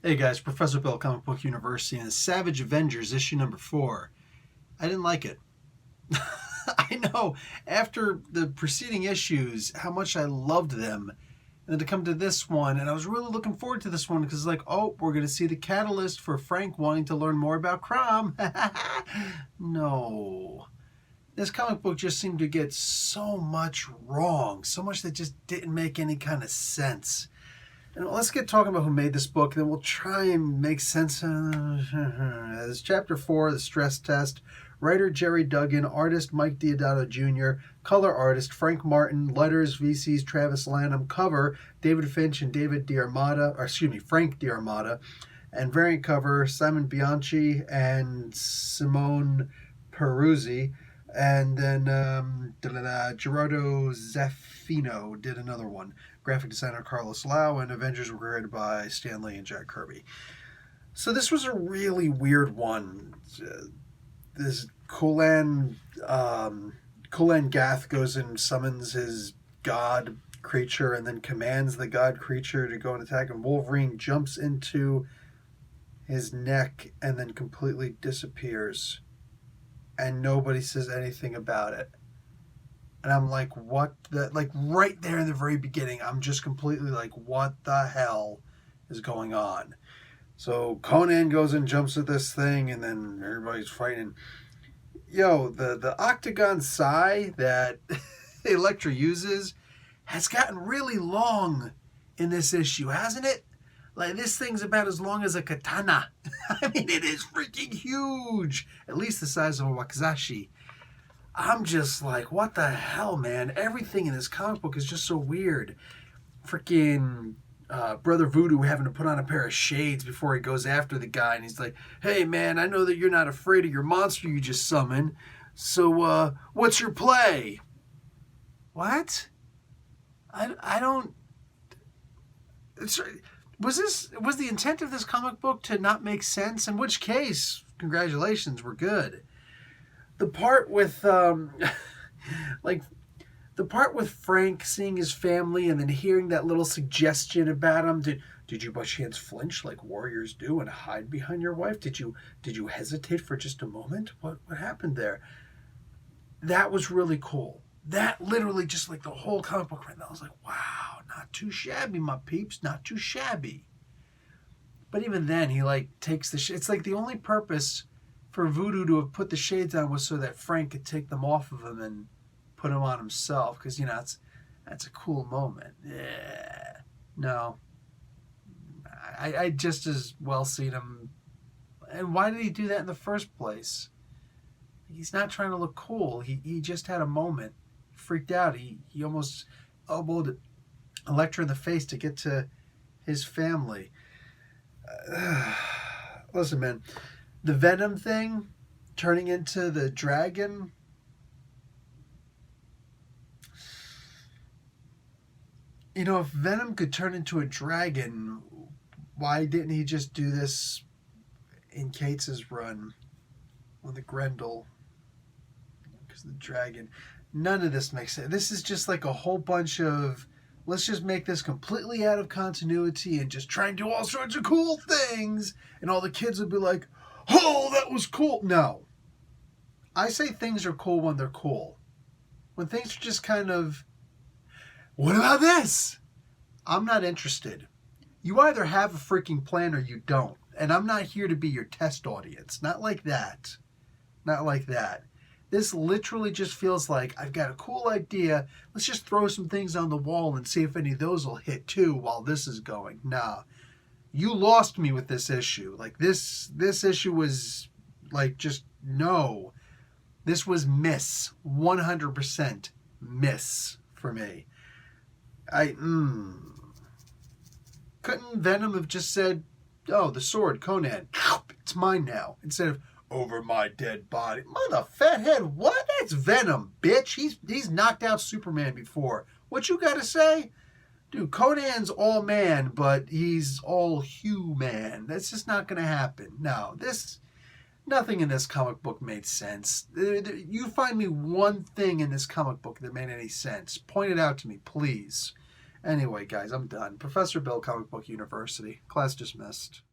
Hey guys, Professor Bill, Comic Book University, and Savage Avengers issue number 4. I didn't like it. I know, after the preceding issues, how much I loved them. And then to come to this one, and I was really looking forward to this one because it's like, oh, we're going to see the catalyst for Frank wanting to learn more about crime. No. This comic book just seemed to get so much wrong, so much that just didn't make any kind of sense. And let's get talking about who made this book, and then we'll try and make sense. It's Chapter 4, The Stress Test. Writer Jerry Duggan, artist Mike Deodato Jr., color artist Frank Martin, letters VC's Travis Lanham, cover David Finch and Frank D'Armata, and variant cover Simon Bianchi and Simone Peruzzi. And then Gerardo Zaffino did another one. Graphic designer Carlos Lau, and Avengers were created by Stan Lee and Jack Kirby. So this was a really weird one. This Kulan Gath goes and summons his god creature and then commands the god creature to go and attack him. Wolverine jumps into his neck and then completely disappears. And nobody says anything about it. And I'm like, what the, like right there in the very beginning, I'm just completely like, what the hell is going on? So Conan goes and jumps at this thing, and then everybody's fighting. Yo, the octagon sai that Elektra uses has gotten really long in this issue, hasn't it? Like, this thing's about as long as a katana. I mean, it is freaking huge. At least the size of a wakizashi. I'm just like, what the hell, man? Everything in this comic book is just so weird. Freaking Brother Voodoo having to put on a pair of shades before he goes after the guy. And he's like, hey, man, I know that you're not afraid of your monster you just summoned. So, what's your play? What? I don't... Was the intent of this comic book to not make sense? In which case, congratulations, we're good. The part with the part with Frank seeing his family and then hearing that little suggestion about him. Did you by chance flinch like warriors do and hide behind your wife? Did you hesitate for just a moment? What happened there? That was really cool. That literally just like the whole comic book right now. I was like, wow, not too shabby, my peeps, not too shabby. But even then, he like takes the it's like the only purpose for Voodoo to have put the shades on was so that Frank could take them off of him and put them on himself, because you know that's a cool moment. Yeah, no, I just as well seen him. And why did he do that in the first place? He's not trying to look cool. He just had a moment. He freaked out. He almost elbowed Elektra in the face to get to his family. Listen, man. The Venom thing, turning into the dragon. You know, if Venom could turn into a dragon, why didn't he just do this in Cates' run on the Grendel? Because the dragon. None of this makes sense. This is just like a whole bunch of, let's just make this completely out of continuity and just try and do all sorts of cool things. And all the kids would be like, oh, that was cool. No. I say things are cool when they're cool. When things are just kind of, what about this? I'm not interested. You either have a freaking plan or you don't. And I'm not here to be your test audience. Not like that. Not like that. This literally just feels like, I've got a cool idea. Let's just throw some things on the wall and see if any of those will hit too while this is going. Nah. You lost me with this issue. Like, this issue was, like, just, no. This was miss. 100% miss for me. Couldn't Venom have just said, oh, the sword, Conan, it's mine now, instead of, over my dead body. Mother fathead, what? That's Venom, bitch. He's knocked out Superman before. What you gotta say? Dude, Conan's all man, but he's all human. That's just not going to happen. No, nothing in this comic book made sense. You find me one thing in this comic book that made any sense. Point it out to me, please. Anyway, guys, I'm done. Professor Bill, Comic Book University. Class dismissed.